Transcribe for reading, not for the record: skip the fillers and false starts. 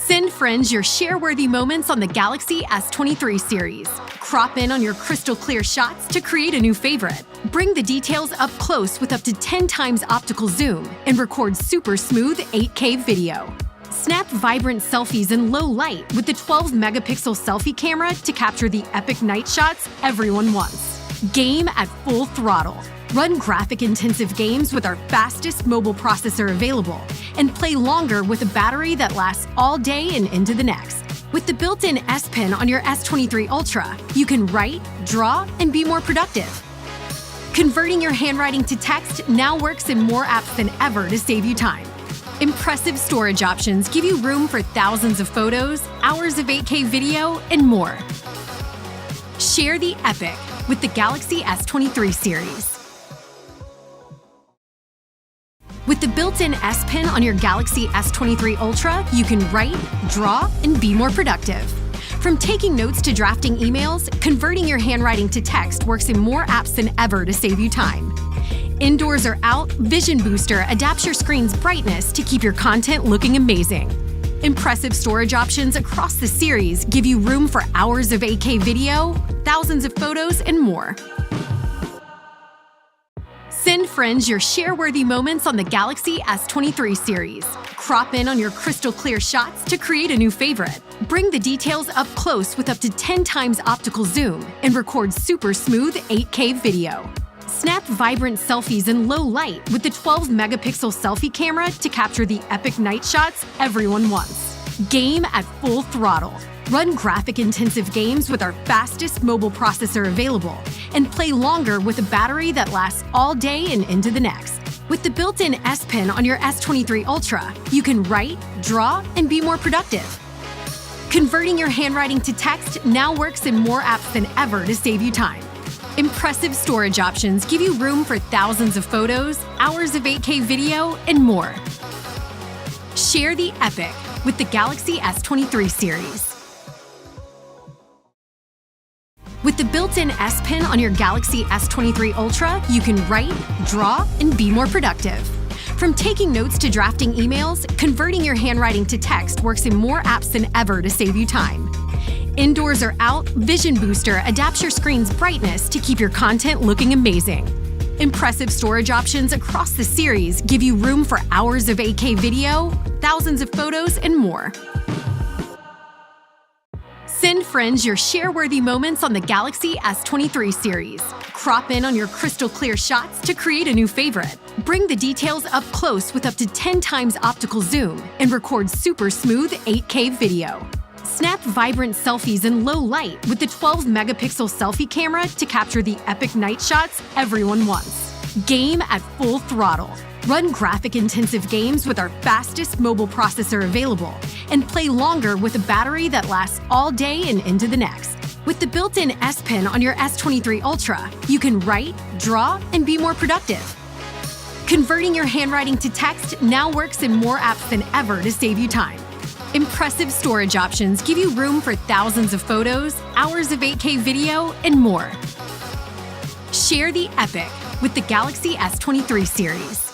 Send friends your share-worthy moments on the Galaxy S23 series. Crop in on your crystal-clear shots to create a new favorite. Bring the details up close with up to 10 times optical zoom and record super smooth 8K video. Snap vibrant selfies in low light with the 12-megapixel selfie camera to capture the epic night shots everyone wants. Game at full throttle. Run graphic-intensive games with our fastest mobile processor available, and play longer with a battery that lasts all day and into the next. With the built-in S Pen on your S23 Ultra, you can write, draw, and be more productive. Converting your handwriting to text now works in more apps than ever to save you time. Impressive storage options give you room for thousands of photos, hours of 8K video, and more. Share the epic with the Galaxy S23 series. With the built-in S Pen on your Galaxy S23 Ultra, you can write, draw, and be more productive. From taking notes to drafting emails, converting your handwriting to text works in more apps than ever to save you time. Indoors or out, Vision Booster adapts your screen's brightness to keep your content looking amazing. Impressive storage options across the series give you room for hours of 8K video, thousands of photos, and more. Send friends your share-worthy moments on the Galaxy S23 series. Crop in on your crystal-clear shots to create a new favorite. Bring the details up close with up to 10 times optical zoom and record super smooth 8K video. Snap vibrant selfies in low light with the 12-megapixel selfie camera to capture the epic night shots everyone wants. Game at full throttle. Run graphic-intensive games with our fastest mobile processor available, and play longer with a battery that lasts all day and into the next. With the built-in S Pen on your S23 Ultra, you can write, draw, and be more productive. Converting your handwriting to text now works in more apps than ever to save you time. Impressive storage options give you room for thousands of photos, hours of 8K video, and more. Share the epic with the Galaxy S23 series. With the built-in S Pen on your Galaxy S23 Ultra, you can write, draw, and be more productive. From taking notes to drafting emails, converting your handwriting to text works in more apps than ever to save you time. Indoors or out, Vision Booster adapts your screen's brightness to keep your content looking amazing. Impressive storage options across the series give you room for hours of 8K video, thousands of photos, and more. Send friends your share-worthy moments on the Galaxy S23 series. Crop in on your crystal-clear shots to create a new favorite. Bring the details up close with up to 10 times optical zoom and record super smooth 8K video. Snap vibrant selfies in low light with the 12-megapixel selfie camera to capture the epic night shots everyone wants. Game at full throttle. Run graphic-intensive games with our fastest mobile processor available, and play longer with a battery that lasts all day and into the next. With the built-in S Pen on your S23 Ultra, you can write, draw, and be more productive. Converting your handwriting to text now works in more apps than ever to save you time. Impressive storage options give you room for thousands of photos, hours of 8K video, and more. Share the epic with the Galaxy S23 series.